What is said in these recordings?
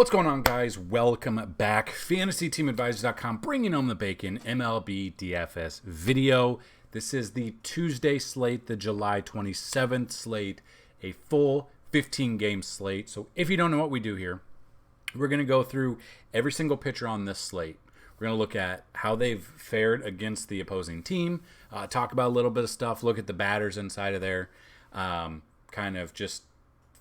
What's going on, guys? Welcome back. FantasyTeamAdvisor.com bringing home the bacon MLB DFS video. This is the Tuesday slate, the July 27th slate, a full 15-game slate. So if you don't know what we do here, we're going to go through every single pitcher on this slate. We're going to look at how they've fared against the opposing team, talk about a little bit of stuff, look at the batters inside of there, kind of just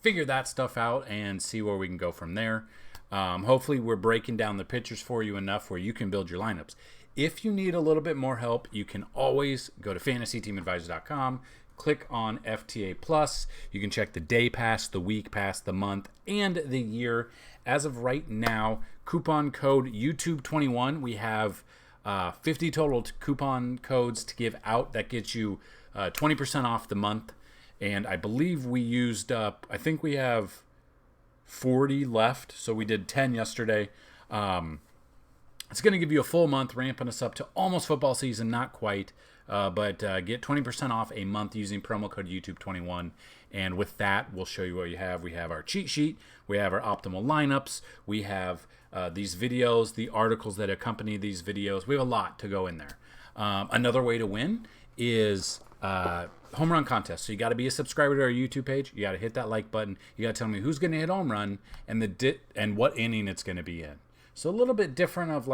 figure that stuff out and see where we can go from there. Hopefully we're breaking down the pitchers for you enough where you can build your lineups. If you need a little bit more help, you can always go to FantasyTeamAdvisor.com, click on FTA Plus. You can check the day pass, the week pass, the month, and the year. As of right now, coupon code YouTube21. We have 50 total coupon codes to give out. That gets you 20% off the month. And I believe we used up, I think we have 40 left. So we did 10 yesterday. It's going to give you a full month, ramping us up to almost football season, not quite. But get 20% off a month using promo code YouTube21. And with that, we'll show you what you have. We have our cheat sheet. We have our optimal lineups. We have these videos, the articles that accompany these videos. We have a lot to go in there. Another way to win is home run contest. So you got to be a subscriber to our YouTube page. You got to hit that like button. You got to tell me who's going to hit home run and what inning it's going to be in. So a little bit different of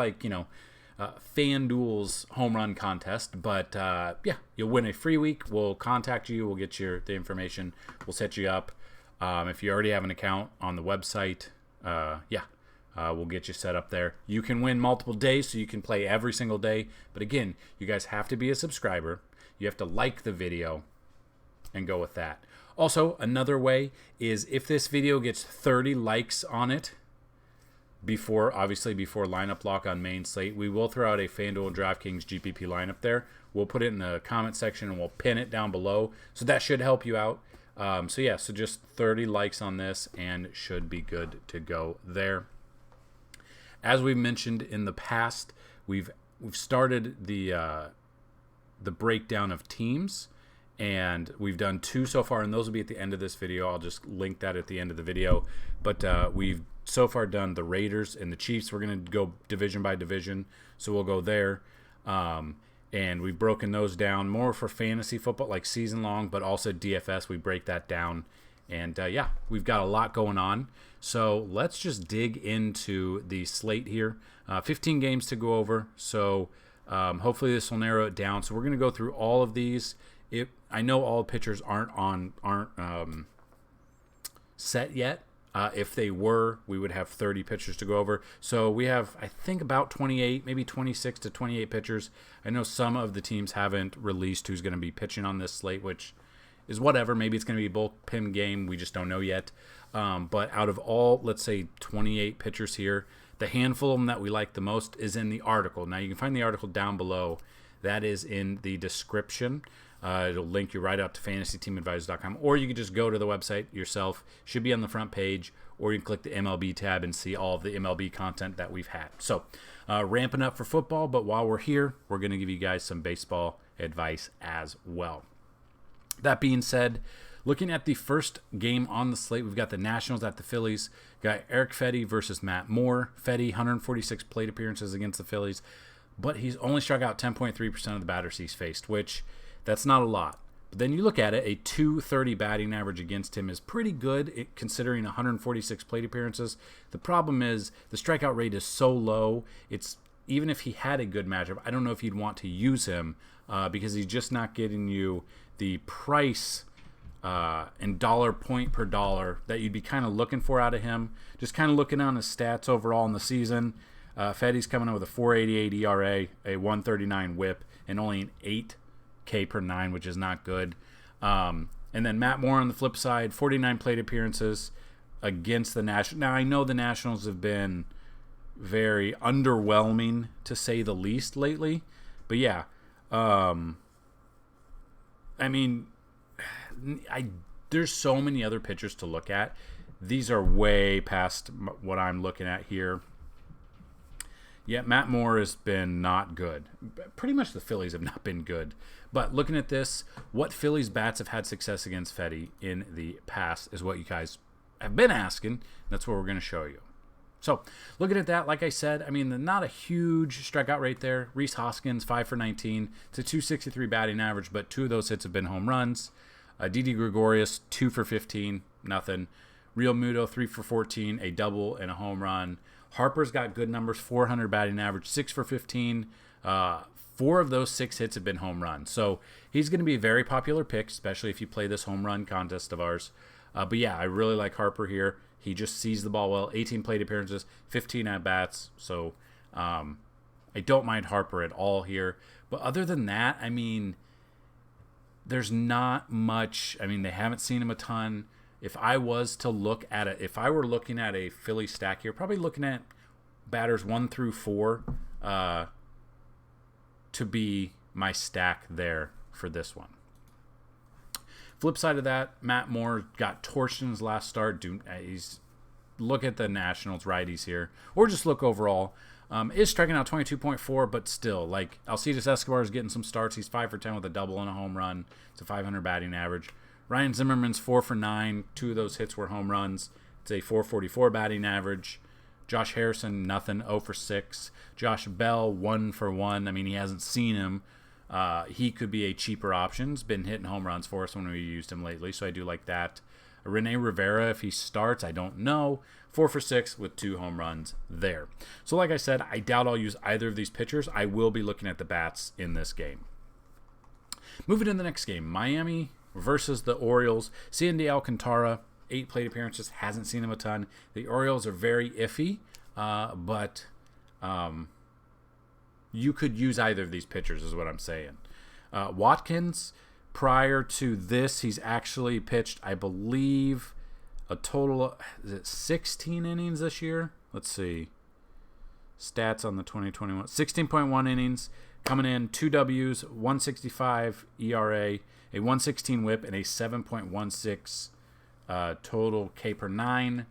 Fanduel's home run contest, but yeah, you'll win a free week. We'll contact you. We'll get the information. We'll set you up. If you already have an account on the website, we'll get you set up there. You can win multiple days, so you can play every single day. But again, you guys have to be a subscriber. You have to like the video and go with that. Also, another way is if this video gets 30 likes on it, before lineup lock on main slate, we will throw out a Fanduel and DraftKings GPP lineup there. We'll put it in the comment section and we'll pin it down below. So that should help you out. So just 30 likes on this and should be good to go there. As we've mentioned in the past, we've started the breakdown of teams, and we've done 2 so far, and those will be at the end of this video. I'll just link that at the end of the video. But we've so far done the Raiders and the Chiefs. We're going to go division by division, so we'll go there. And we've broken those down more for fantasy football, like season long, but also DFS. We break that down. And we've got a lot going on. So let's just dig into the slate here. 15 games to go over. So hopefully this will narrow it down. So we're going to go through all of these. I know all pitchers aren't set yet. If they were, we would have 30 pitchers to go over. So we have, I think, about 28, maybe 26 to 28 pitchers. I know some of the teams haven't released who's going to be pitching on this slate, which is whatever. Maybe it's going to be a bullpen game. We just don't know yet. But out of all, let's say, 28 pitchers here, the handful of them that we like the most is in the article. Now, you can find the article down below. That is in the description. It'll link you right up to FantasyTeamAdvisor.com, or you can just go to the website yourself. Should be on the front page, or you can click the MLB tab and see all of the MLB content that we've had. So, ramping up for football, but while we're here, we're going to give you guys some baseball advice as well. That being said, looking at the first game on the slate, we've got the Nationals at the Phillies. Got Eric Fedde versus Matt Moore. Fedde, 146 plate appearances against the Phillies, but he's only struck out 10.3% of the batters he's faced, which that's not a lot. But then you look at it, a .230 batting average against him is pretty good considering 146 plate appearances. The problem is the strikeout rate is so low. It's even if he had a good matchup, I don't know if you'd want to use him because he's just not getting you the price and dollar point per dollar that you'd be kind of looking for out of him. Just kind of looking on his stats overall in the season. Fedde's coming in with a 4.88 ERA, a 1.39 WHIP, and only an 8K per 9, which is not good. And then Matt Moore on the flip side, 49 plate appearances against the Nationals. Now, I know the Nationals have been very underwhelming, to say the least, lately. But yeah, there's so many other pitchers to look at. These are way past what I'm looking at here. Yeah, Matt Moore has been not good. Pretty much the Phillies have not been good. But looking at this, what Phillies bats have had success against Fedde in the past is what you guys have been asking. That's what we're going to show you. So looking at that, like I said, I mean, not a huge strikeout rate there. Rhys Hoskins, 5 for 19. It's a 263 batting average, but 2 of those hits have been home runs. Didi Gregorius, 2 for 15, nothing. Real Muto, 3 for 14, a double and a home run. Harper's got good numbers, 400 batting average, 6 for 15. 4 of those 6 hits have been home runs. So he's going to be a very popular pick, especially if you play this home run contest of ours. But yeah, I really like Harper here. He just sees the ball well. 18 plate appearances, 15 at-bats. So I don't mind Harper at all here. But other than that, I mean, there's not much. I mean, they haven't seen him a ton. If I was to look at it, if I were looking at a Philly stack here, probably looking at batters 1 through 4 to be my stack there for this one. Flip side of that, Matt Moore got torched in his last start. Look at the Nationals righties here, or just look overall. Is striking out 22.4, but still, like, Alcides Escobar is getting some starts. He's 5 for 10 with a double and a home run. It's a 500 batting average. Ryan Zimmerman's 4 for 9. 2 of those hits were home runs. It's a 444 batting average. Josh Harrison, nothing, 0 for 6. Josh Bell, 1 for 1. I mean, he hasn't seen him. He could be a cheaper option. He's been hitting home runs for us when we used him lately, so I do like that. Rene Rivera, if he starts, I don't know. 4 for 6 with 2 home runs there. So like I said, I doubt I'll use either of these pitchers. I will be looking at the bats in this game. Moving to the next game, Miami versus the Orioles. Sandy Alcantara, 8 plate appearances, hasn't seen him a ton. The Orioles are very iffy, but you could use either of these pitchers is what I'm saying. Watkins, prior to this, he's actually pitched, I believe, a total, is it 16 innings this year? Let's see. Stats on the 2021. 16.1 innings, coming in 2 Ws, 165 ERA, a 116 whip, and a 7.16 total K per 9.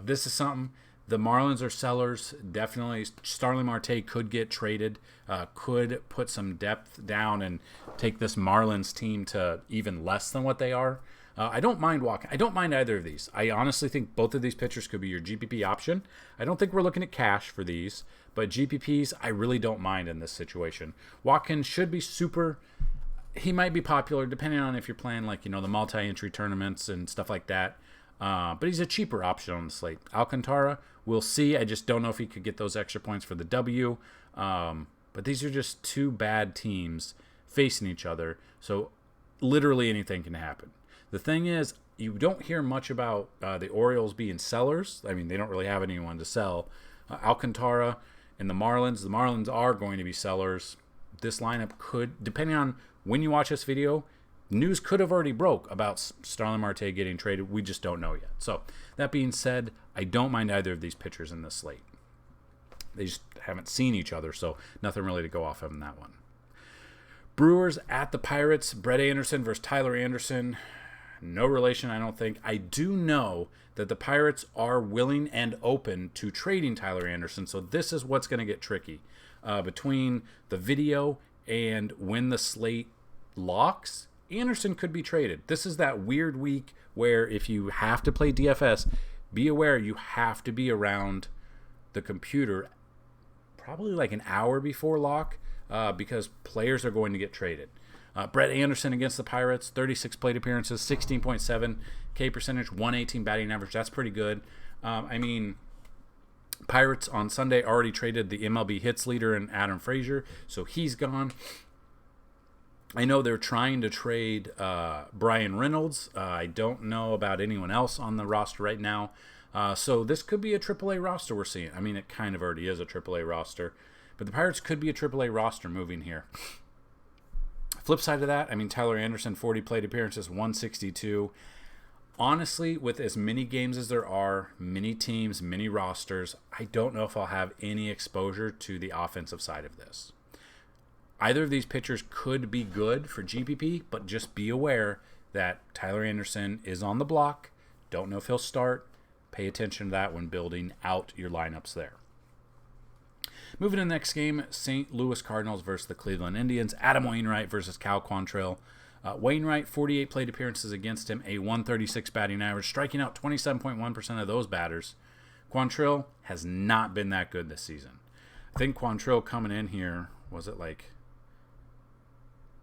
This is something. The Marlins are sellers. Definitely, Starling Marte could get traded. Could put some depth down and take this Marlins team to even less than what they are. I don't mind walking. I don't mind either of these. I honestly think both of these pitchers could be your GPP option. I don't think we're looking at cash for these, but GPPs I really don't mind in this situation. Watkins should be super. He might be popular depending on if you're playing like the multi-entry tournaments and stuff like that. But he's a cheaper option on the slate. Alcantara, we'll see. I just don't know if he could get those extra points for the W. But these are just 2 bad teams facing each other. So literally anything can happen. The thing is, you don't hear much about the Orioles being sellers. I mean, they don't really have anyone to sell. Alcantara and the Marlins are going to be sellers. This lineup could, depending on when you watch this video, news could have already broke about Starling Marte getting traded. We just don't know yet. So that being said, I don't mind either of these pitchers in this slate. They just haven't seen each other, so nothing really to go off of in that one. Brewers at the Pirates. Brett Anderson versus Tyler Anderson. No relation, I don't think. I do know that the Pirates are willing and open to trading Tyler Anderson, so this is what's going to get tricky. Between the video and when the slate locks, Anderson could be traded. This is that weird week where if you have to play DFS, be aware you have to be around the computer probably like an hour before lock because players are going to get traded. Brett Anderson against the Pirates, 36 plate appearances, 16.7 K percentage, 118 batting average. That's pretty good. I mean, Pirates on Sunday already traded the MLB hits leader in Adam Frazier, so he's gone. I know they're trying to trade Brian Reynolds. I don't know about anyone else on the roster right now. So this could be a AAA roster we're seeing. I mean, it kind of already is a AAA roster. But the Pirates could be a AAA roster moving here. Flip side of that, I mean, Tyler Anderson, 40 plate appearances, 162. Honestly, with as many games as there are, many teams, many rosters, I don't know if I'll have any exposure to the offensive side of this. Either of these pitchers could be good for GPP, but just be aware that Tyler Anderson is on the block. Don't know if he'll start. Pay attention to that when building out your lineups there. Moving to the next game, St. Louis Cardinals versus the Cleveland Indians. Adam Wainwright versus Cow Quantrill. Wainwright, 48 plate appearances against him, a 136 batting average, striking out 27.1% of those batters. Quantrill has not been that good this season. I think Quantrill coming in here, was it like...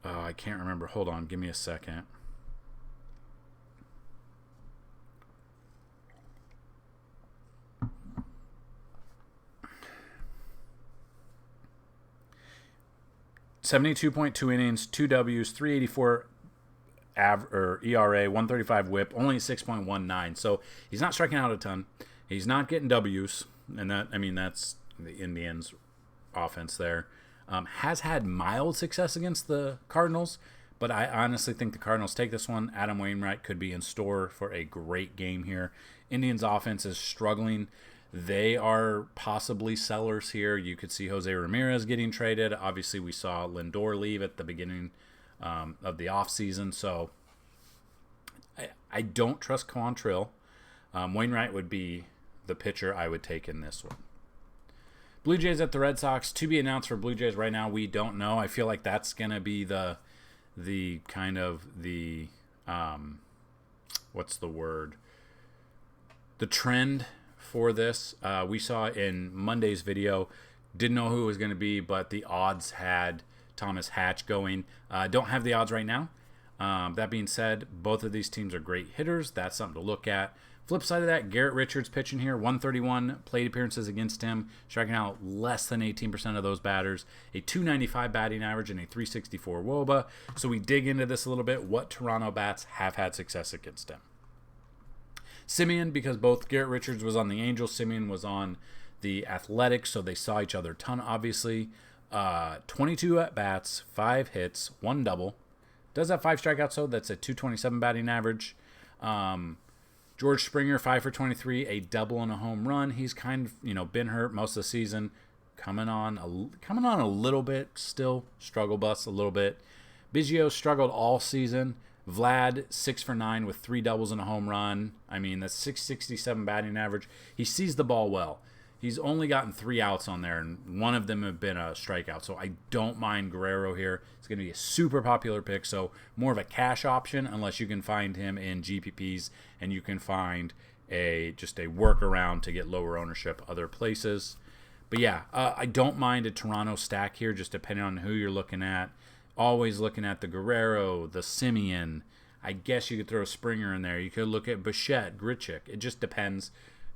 I can't remember. Hold on. Give me a second. .2 innings, 2 Ws, 384 ERA, 135 WHIP, only 6.19. So he's not striking out a ton. He's not getting Ws, and that's the Indians' offense there. Has had mild success against the Cardinals, but I honestly think the Cardinals take this one. Adam Wainwright could be in store for a great game here. Indians' offense is struggling. They are possibly sellers here. You could see Jose Ramirez getting traded. Obviously, we saw Lindor leave at the beginning of the offseason. So I don't trust Quantrill. Wainwright would be the pitcher I would take in this one. Blue Jays at the Red Sox. To be announced for Blue Jays right now, we don't know. I feel like that's going to be the kind of the, what's the word? The trend for this. We saw in Monday's video, didn't know who it was going to be, but the odds had Thomas Hatch going. Don't have the odds right now. That being said, both of these teams are great hitters. That's something to look at. Flip side of that, Garrett Richards pitching here, 131 plate appearances against him, striking out less than 18% of those batters, a 295 batting average, and a 364 WOBA. So we dig into this a little bit, what Toronto bats have had success against him. Simeon, because both Garrett Richards was on the Angels, Simeon was on the Athletics, so they saw each other a ton, obviously. 22 at-bats, 5 hits, 1 double. Does have 5 strikeouts, though. That's a 227 batting average. George Springer, 5 for 23, a double and a home run. He's kind of, been hurt most of the season. Coming on a little bit, still struggle bus a little bit. Biggio struggled all season. Vlad, 6 for 9 with 3 doubles and a home run. That's 667 batting average. He sees the ball well. He's only gotten 3 outs on there, and one of them have been a strikeout. So I don't mind Guerrero here. It's going to be a super popular pick, so more of a cash option unless you can find him in GPPs and you can find just a workaround to get lower ownership other places. But yeah, I don't mind a Toronto stack here, just depending on who you're looking at. Always looking at the Guerrero, the Simeon. I guess you could throw a Springer in there. You could look at Bichette, Grichuk. It just depends.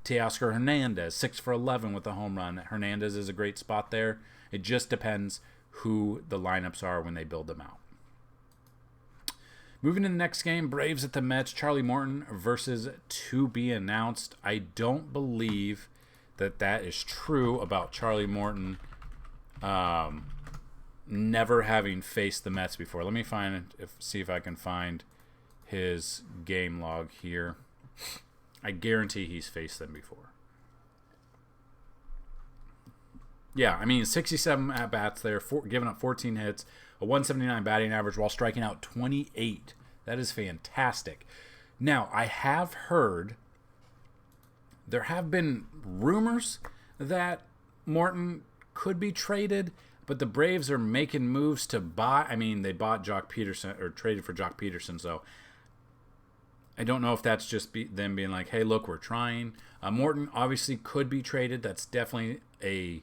Teoscar Hernandez, 6 for 11 with a home run. Hernandez is a great spot there. It just depends who the lineups are when they build them out. Moving to the next game, Braves at the Mets. Charlie Morton versus to be announced. I don't believe that is true about Charlie Morton never having faced the Mets before. Let me see if I can find his game log here. I guarantee he's faced them before. Yeah, 67 at-bats there, giving up 14 hits, a 179 batting average while striking out 28. That is fantastic. Now, I have heard there have been rumors that Morton could be traded, but the Braves are making moves to buy. They bought Jock Peterson, or traded for Jock Peterson, so I don't know if that's just them being like, hey, look, we're trying. Morton obviously could be traded. That's definitely a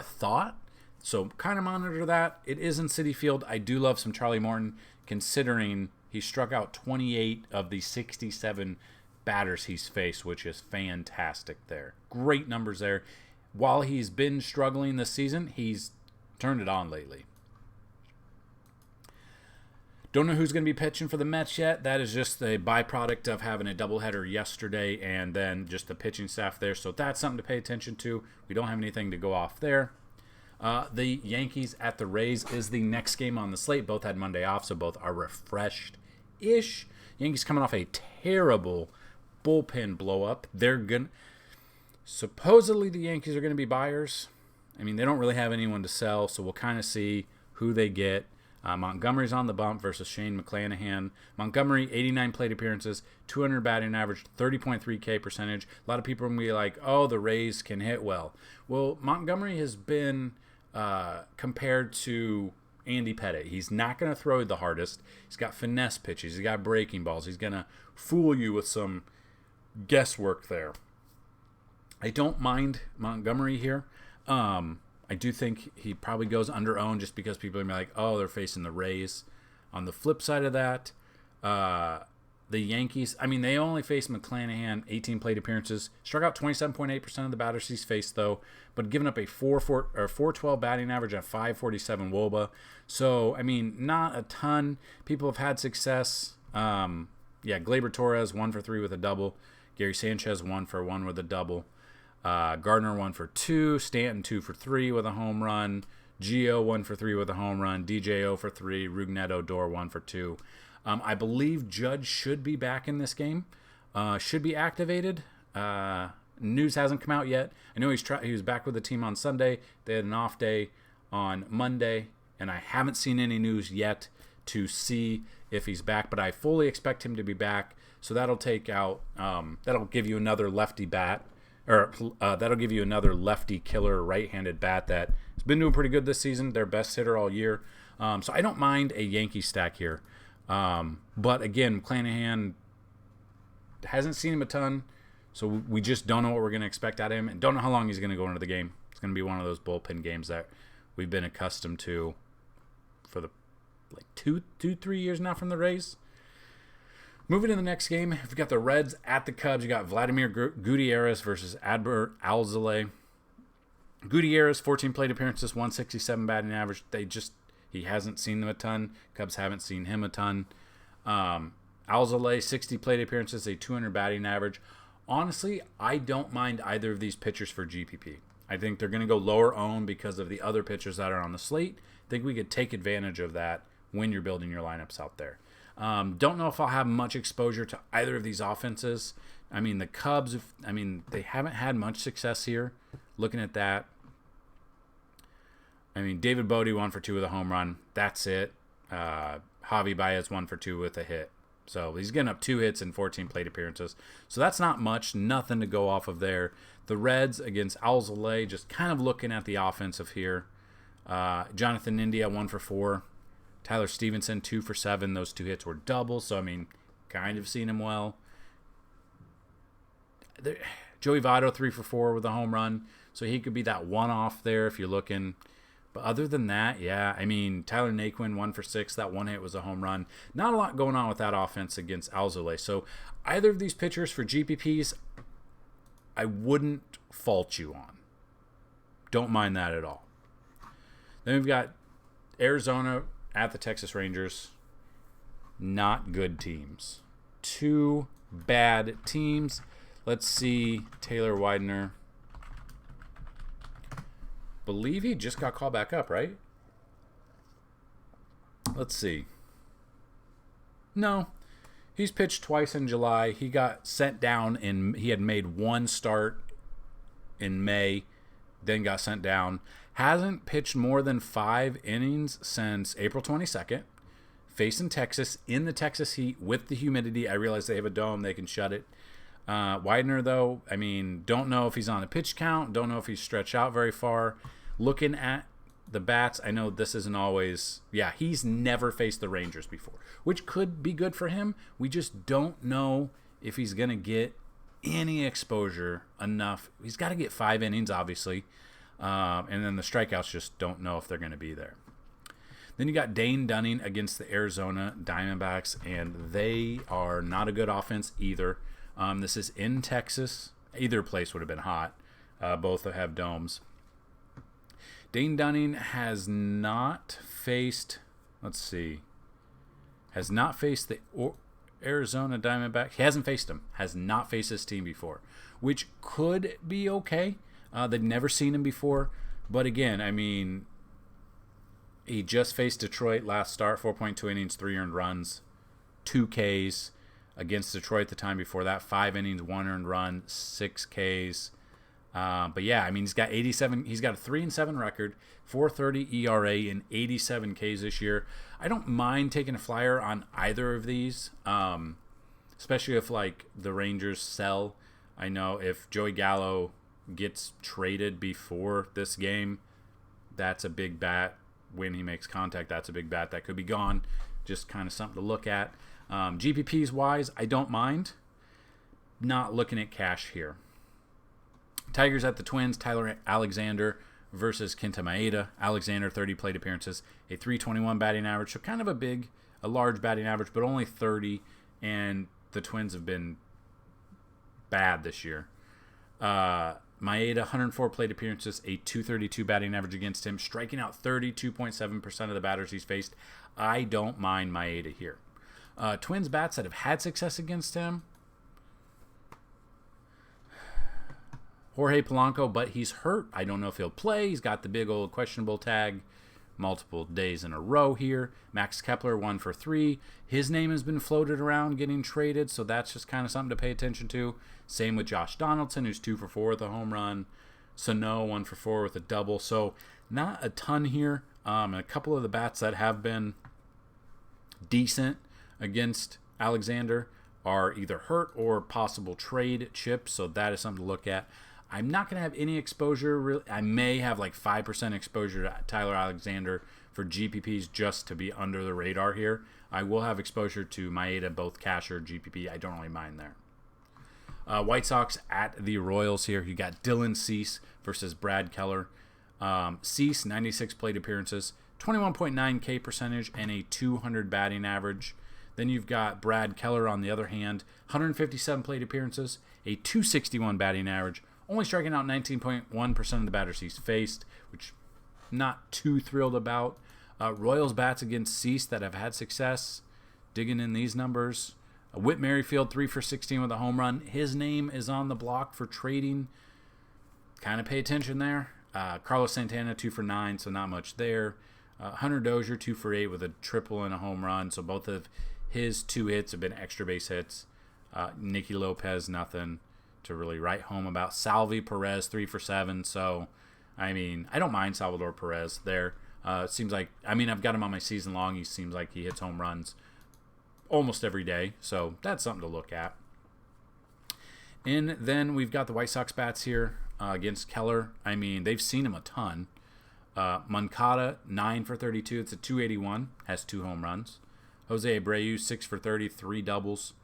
thought. So kind of monitor that. It is in Citi Field. I do love some Charlie Morton, considering he struck out 28 of the 67 batters he's faced, which is fantastic there. Great numbers there. While he's been struggling this season, he's turned it on lately. Don't know who's going to be pitching for the Mets yet. That is just a byproduct of having a doubleheader yesterday and then just the pitching staff there. So that's something to pay attention to. We don't have anything to go off there. The Yankees at the Rays is the next game on the slate. Both had Monday off, so both are refreshed-ish. Yankees coming off a terrible bullpen blow-up. Supposedly the Yankees are going to be buyers. They don't really have anyone to sell, so we'll kind of see who they get. Montgomery's on the bump versus Shane McClanahan. Montgomery, 89 plate appearances, 200 batting average, 30.3 K percentage. A lot of people will be like, oh, the Rays can hit well. Well, Montgomery has been compared to Andy Pettitte. He's not going to throw the hardest. He's got finesse pitches. He's got breaking balls. He's going to fool you with some guesswork there. I don't mind Montgomery here. I do think he probably goes under owned just because people are like, oh, they're facing the Rays. On the flip side of that, the Yankees, I mean, they only faced McClanahan, 18 plate appearances, struck out 27.8% of the batters he's faced, though, but given up a 412 batting average and a 547 WOBA. So, I mean, not a ton. People have had success. Gleyber Torres, 1 for 3 with a double. Gary Sanchez, 1 for 1 with a double. Gardner, 1 for 2. Stanton, 2 for 3 with a home run. Gio, 1 for 3 with a home run. DJ, 0 for 3. Rougned Odor, 1 for 2. I believe Judge should be back in this game. Should be activated. News hasn't come out yet. I know he was back with the team on Sunday. They had an off day on Monday, and I haven't seen any news yet to see if he's back, but I fully expect him to be back. So that'll take out, that'll give you another lefty bat, or that'll give you another lefty killer right-handed bat that has been doing pretty good this season. Their best hitter all year. So I don't mind a Yankee stack here. But again, McClanahan hasn't seen him a ton, so we just don't know what we're going to expect out of him and don't know how long he's going to go into the game. It's going to be one of those bullpen games that we've been accustomed to for the 3 years now from the Rays. Moving to the next game, we've got the Reds at the Cubs. You got Vladimir Gutierrez versus Adbert Alzolay. Gutierrez, 14 plate appearances, 167 batting average. He hasn't seen them a ton. Cubs haven't seen him a ton. Alzolay, 60 plate appearances, a 200 batting average. Honestly, I don't mind either of these pitchers for GPP. I think they're going to go lower owned because of the other pitchers that are on the slate. I think we could take advantage of that when you're building your lineups out there. Don't know if I'll have much exposure to either of these offenses. I mean, the Cubs, they haven't had much success here. Looking at that, I mean, David Bodie 1 for 2 with a home run. That's it. Javi Baez 1 for 2 with a hit. So he's getting up 2 hits in 14 plate appearances. So that's not much. Nothing to go off of there. The Reds against Alzolay, just kind of looking at the offensive here. Jonathan India 1 for 4. Tyler Stevenson 2 for 7. Those 2 hits were doubles. So, I mean, kind of seen him well. Joey Votto 3 for 4 with a home run. So he could be that one-off there if you're looking. But other than that, yeah, I mean, Tyler Naquin 1 for 6. That one hit was a home run. Not a lot going on with that offense against Alzolay. So either of these pitchers for GPPs, I wouldn't fault you on. Don't mind that at all. Then we've got Arizona at the Texas Rangers. Not good teams. 2 bad teams. Let's see Taylor Widener. Believe he just got called back up, right? Let's see. No. He's pitched twice in July. He got sent down he had made 1 start in May, then got sent down. Hasn't pitched more than 5 innings since April 22nd. Facing Texas in the Texas heat with the humidity. I realize they have a dome. They can shut it. Widener, though, I mean, don't know if he's on a pitch count. Don't know if he's stretched out very far. Looking at the bats, I know this isn't always... Yeah, he's never faced the Rangers before, which could be good for him. We just don't know if he's going to get any exposure enough. He's got to get 5 innings, obviously. And then the strikeouts just don't know if they're going to be there. Then you got Dane Dunning against the Arizona Diamondbacks, and they are not a good offense either. This is in Texas. Either place would have been hot. Both have domes. Dane Dunning has not faced, has not faced the Arizona Diamondbacks. He hasn't faced them. Has not faced this team before, which could be okay. They've never seen him before. But again, I mean, he just faced Detroit last start, 4.2 innings, 3 earned runs, 2 Ks. Against Detroit the time before that, 5 innings, 1 earned run, 6 Ks. But yeah, I mean, he's got 87. He's got a 3-7 record, 4.30 ERA, and 87 Ks this year. I don't mind taking a flyer on either of these, especially if like the Rangers sell. I know if Joey Gallo gets traded before this game, that's a big bat. When he makes contact, that's a big bat that could be gone. Just kind of something to look at. GPPs wise, I don't mind. Not looking at cash here. Tigers at the Twins, Tyler Alexander versus Kenta Maeda. Alexander, 30 plate appearances, a 321 batting average, so kind of a large batting average, but only 30, and the Twins have been bad this year. Maeda, 104 plate appearances, a 232 batting average against him, striking out 32.7% of the batters he's faced. I don't mind Maeda here. Twins bats that have had success against him, Jorge Polanco, but he's hurt. I don't know if he'll play. He's got the big old questionable tag multiple days in a row here. Max Kepler, 1 for 3. His name has been floated around getting traded, so that's just kind of something to pay attention to. Same with Josh Donaldson, who's 2 for 4 with a home run. Sano, 1 for 4 with a double. So not a ton here. And a couple of the bats that have been decent against Alexander are either hurt or possible trade chips, so that is something to look at. I'm not going to have any exposure. Really. I may have like 5% exposure to Tyler Alexander for GPPs just to be under the radar here. I will have exposure to Maeda, both cash or GPP. I don't really mind there. White Sox at the Royals here. You got Dylan Cease versus Brad Keller. Cease, 96 plate appearances, 21.9 K percentage, and a 200 batting average. Then you've got Brad Keller on the other hand, 157 plate appearances, a 261 batting average, only striking out 19.1% of the batters he's faced, which not too thrilled about. Royals bats against Cease that have had success, digging in these numbers. Whit Merrifield, 3 for 16 with a home run. His name is on the block for trading. Kind of pay attention there. Carlos Santana, 2 for 9, so not much there. Hunter Dozier, 2 for 8 with a triple and a home run, so both of his 2 hits have been extra base hits. Nicky Lopez, nothing to really write home about. Salvi Perez, 3 for 7. So, I mean, I don't mind Salvador Perez there. Seems like, I mean, I've got him on my season long. He seems like he hits home runs almost every day. So, that's something to look at. And then we've got the White Sox bats here against Keller. I mean, they've seen him a ton. Moncada, 9 for 32. It's a 281. Has 2 home runs. Jose Abreu, 6 for 30, 3 doubles.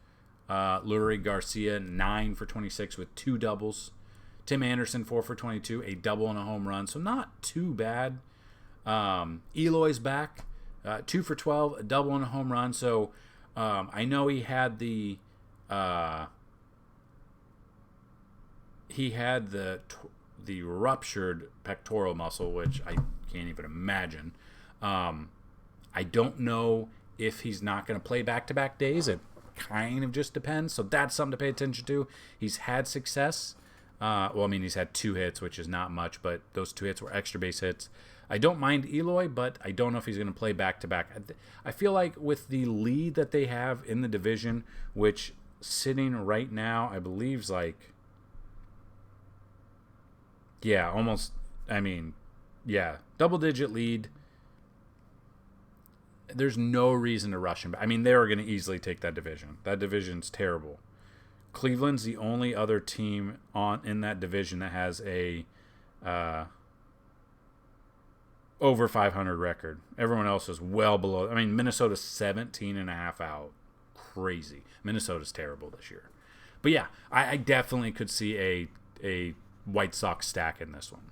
Lurie Garcia, 9 for 26 with 2 doubles. Tim Anderson, 4 for 22, a double and a home run. So not too bad. Eloy's back, 2 for 12, a double and a home run. So I know he had the ruptured pectoral muscle, which I can't even imagine. I don't know if he's not going to play back-to-back days. It kind of just depends. So that's something to pay attention to. He's had success. He's had 2 hits, which is not much, but those 2 hits were extra base hits. I don't mind Eloy, but I don't know if he's going to play back-to-back. I feel like with the lead that they have in the division, which sitting right now, I believe is like, double-digit lead. There's no reason to rush him. I mean, they are going to easily take that division. That division's terrible. Cleveland's the only other team in that division that has a over 500 record. Everyone else is well below. I mean, Minnesota's 17.5 out. Crazy. Minnesota's terrible this year. But yeah, I definitely could see a White Sox stack in this one.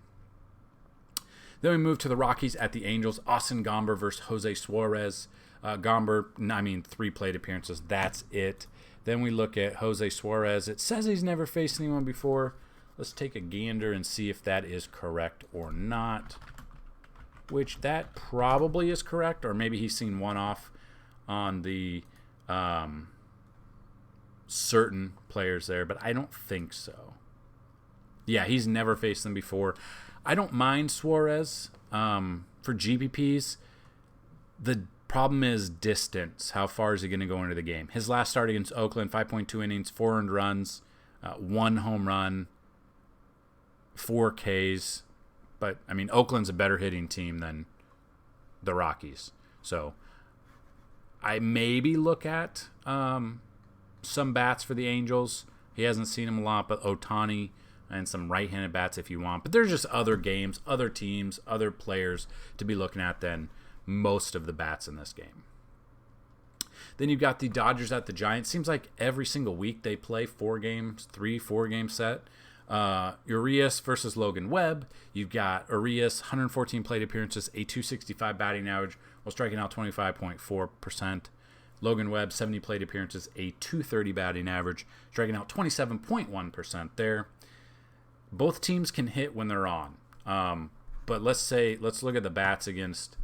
Then we move to the Rockies at the Angels. Austin Gomber versus Jose Suarez. Gomber, 3 plate appearances. That's it. Then we look at Jose Suarez. It says he's never faced anyone before. Let's take a gander and see if that is correct or not. Which that probably is correct, or maybe he's seen one off on the certain players there, but I don't think so. Yeah, he's never faced them before. I don't mind Suarez for GPPs. The problem is distance. How far is he going to go into the game? His last start against Oakland, 5.2 innings, 4 earned runs, 1 home run, 4 Ks. But, I mean, Oakland's a better hitting team than the Rockies. So, I maybe look at some bats for the Angels. He hasn't seen them a lot, but Ohtani and some right-handed bats if you want. But there's just other games, other teams, other players to be looking at than most of the bats in this game. Then you've got the Dodgers at the Giants. Seems like every single week they play 4 games, 3-4 game set. Urias versus Logan Webb. You've got Urias, 114 plate appearances, a 265 batting average, while striking out 25.4%. Logan Webb, 70 plate appearances, a 230 batting average, striking out 27.1% there. Both teams can hit when they're on. But let's look at the bats against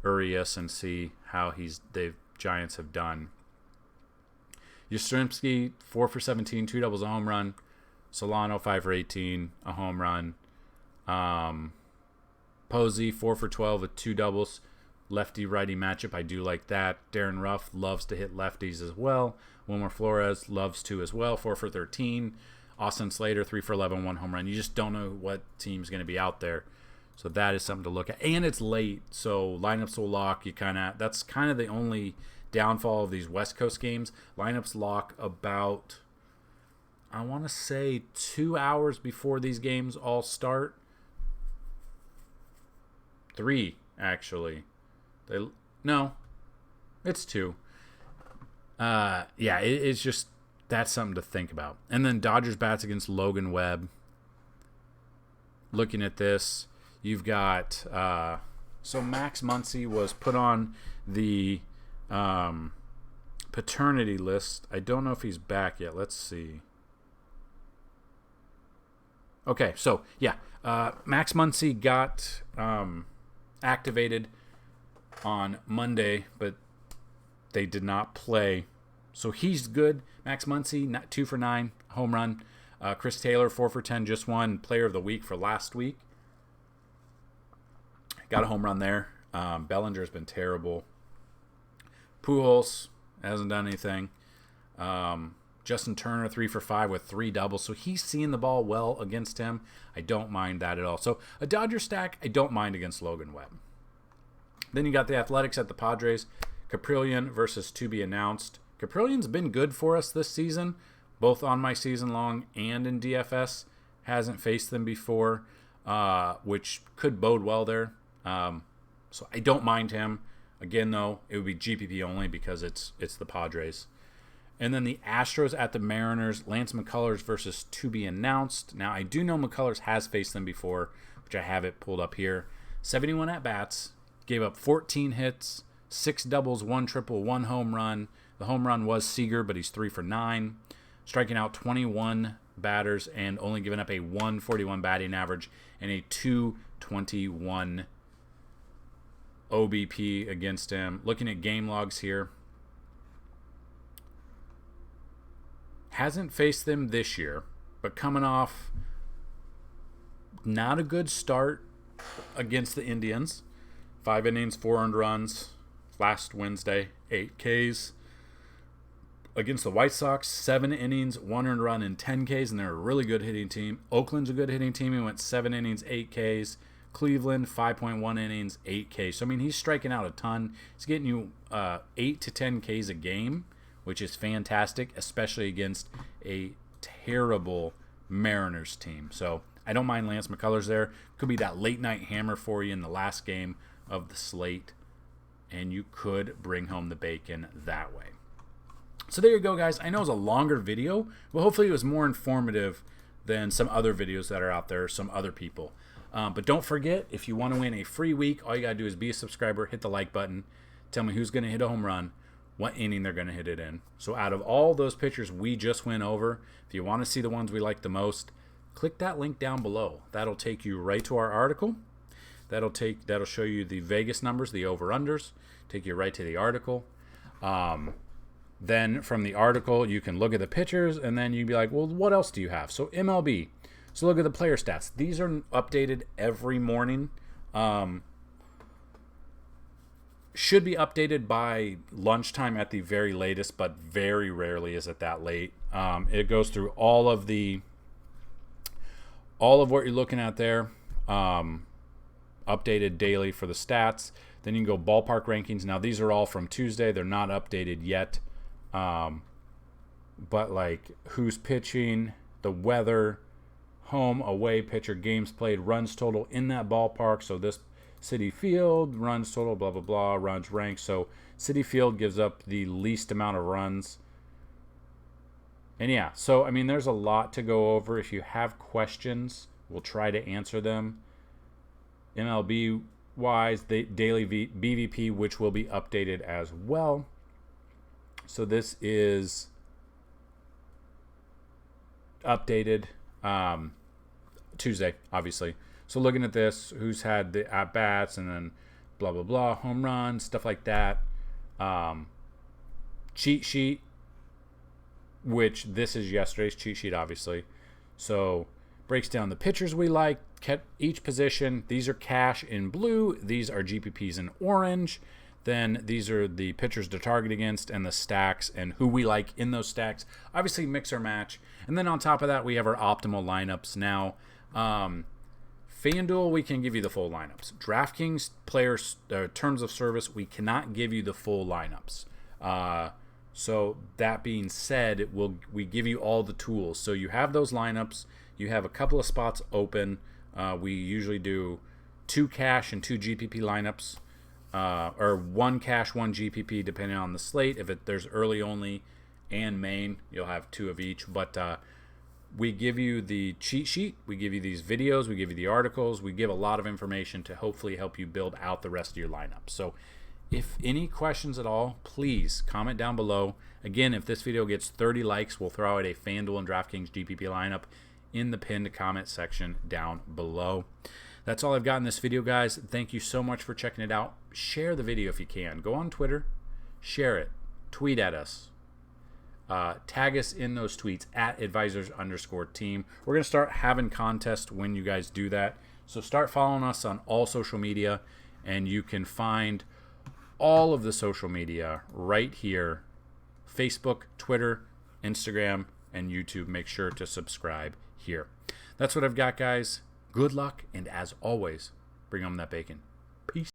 Urias and see how the Giants have done. Yastrzemski, 4 for 17, 2 doubles, a home run. Solano, 5 for 18, a home run. Posey, 4 for 12 with 2 doubles. Lefty-righty matchup, I do like that. Darren Ruff loves to hit lefties as well. Wilmer Flores loves to as well, 4 for 13. Austin Slater, 3 for 11, 1 home run. You just don't know what team's going to be out there. So that is something to look at. And it's late, so lineups will lock. That's kind of the only downfall of these West Coast games. Lineups lock about, I want to say, 2 hours before these games all start. 3, actually. No, it's 2. It's just, that's something to think about. And then Dodgers bats against Logan Webb. Looking at this, you've got so Max Muncy was put on the paternity list. I don't know if he's back yet. Let's see. Okay, so yeah, Max Muncy got activated on Monday, but they did not play. So he's good. Max Muncy, 2 for 9, home run. Chris Taylor, 4 for 10, just won Player of the Week for last week. Got a home run there. Bellinger's been terrible. Pujols hasn't done anything. Justin Turner, 3 for 5 with 3 doubles. So he's seeing the ball well against him. I don't mind that at all. So a Dodger stack, I don't mind against Logan Webb. Then you got the Athletics at the Padres. Caprillion versus to be announced. Caprillion's been good for us this season, both on my season long and in DFS. Hasn't faced them before, which could bode well there. So I don't mind him. Again, though, it would be GPP only because it's the Padres. And then the Astros at the Mariners. Lance McCullers versus to be announced. Now, I do know McCullers has faced them before, which I have it pulled up here. 71 at-bats. Gave up 14 hits, 6 doubles, 1 triple, 1 home run. The home run was Seager, but he's 3 for 9. Striking out 21 batters and only giving up a 141 batting average and a 221 OBP against him. Looking at game logs here. Hasn't faced them this year, but coming off not a good start against the Indians. 5 innings, 4 earned runs. Last Wednesday, 8 Ks. Against the White Sox, 7 innings, 1 earned run, and 10 Ks, and they're a really good hitting team. Oakland's a good hitting team. He went 7 innings, 8 Ks. Cleveland, 5.1 innings, 8 Ks. So, I mean, he's striking out a ton. He's getting you 8 to 10 Ks a game, which is fantastic, especially against a terrible Mariners team. So, I don't mind Lance McCullers there. Could be that late-night hammer for you in the last game of the slate, and you could bring home the bacon that way. So there you go, guys. I know it was a longer video, but hopefully it was more informative than some other videos that are out there, some other people. But don't forget, if you want to win a free week, all you got to do is be a subscriber, hit the like button, tell me who's going to hit a home run, what inning they're going to hit it in. So out of all those pitchers we just went over, if you want to see the ones we like the most, click that link down below. That'll take you right to our article. That'll show you the Vegas numbers, the over-unders, take you right to the article. Then from the article, you can look at the pitchers, and then you'd be like, well, what else do you have? So MLB. So look at the player stats. These are updated every morning. Should be updated by lunchtime at the very latest, but very rarely is it that late. It goes through all of what you're looking at there. Updated daily for the stats. Then you can go ballpark rankings. Now these are all from Tuesday. They're not updated yet. But like who's pitching, the weather, home, away, pitcher, games played, runs total in that ballpark. So this Citi Field, runs total, blah, blah, blah, runs ranked. So Citi Field gives up the least amount of runs. And yeah, so I mean, there's a lot to go over. If you have questions, we'll try to answer them. MLB wise, the daily BVP, which will be updated as well. So this is updated Tuesday, obviously. So looking at this, who's had the at bats, and then blah blah blah, home runs, stuff like that. Cheat sheet, which this is yesterday's cheat sheet, obviously. So breaks down the pitchers we like, each position. These are cash in blue. These are GPPs in orange. Then these are the pitchers to target against and the stacks and who we like in those stacks. Obviously, mix or match. And then on top of that, we have our optimal lineups. Now, FanDuel, we can give you the full lineups. DraftKings players terms of service, we cannot give you the full lineups. So that being said, we give you all the tools. So you have those lineups. You have a couple of spots open. We usually do 2 cash and 2 GPP lineups, or 1 cash, 1 GPP, depending on the slate. If there's early only and main, you'll have 2 of each. But we give you the cheat sheet. We give you these videos. We give you the articles. We give a lot of information to hopefully help you build out the rest of your lineup. So if any questions at all, please comment down below. Again, if this video gets 30 likes, we'll throw out a FanDuel and DraftKings GPP lineup in the pinned comment section down below. That's all I've got in this video, guys. Thank you so much for checking it out. Share the video if you can. Go on Twitter, share it, tweet at us. Tag us in those tweets at advisors_team. We're going to start having contests when you guys do that. So start following us on all social media, and you can find all of the social media right here: Facebook, Twitter, Instagram, and YouTube. Make sure to subscribe here. That's what I've got, guys. Good luck, and as always, bring home that bacon. Peace.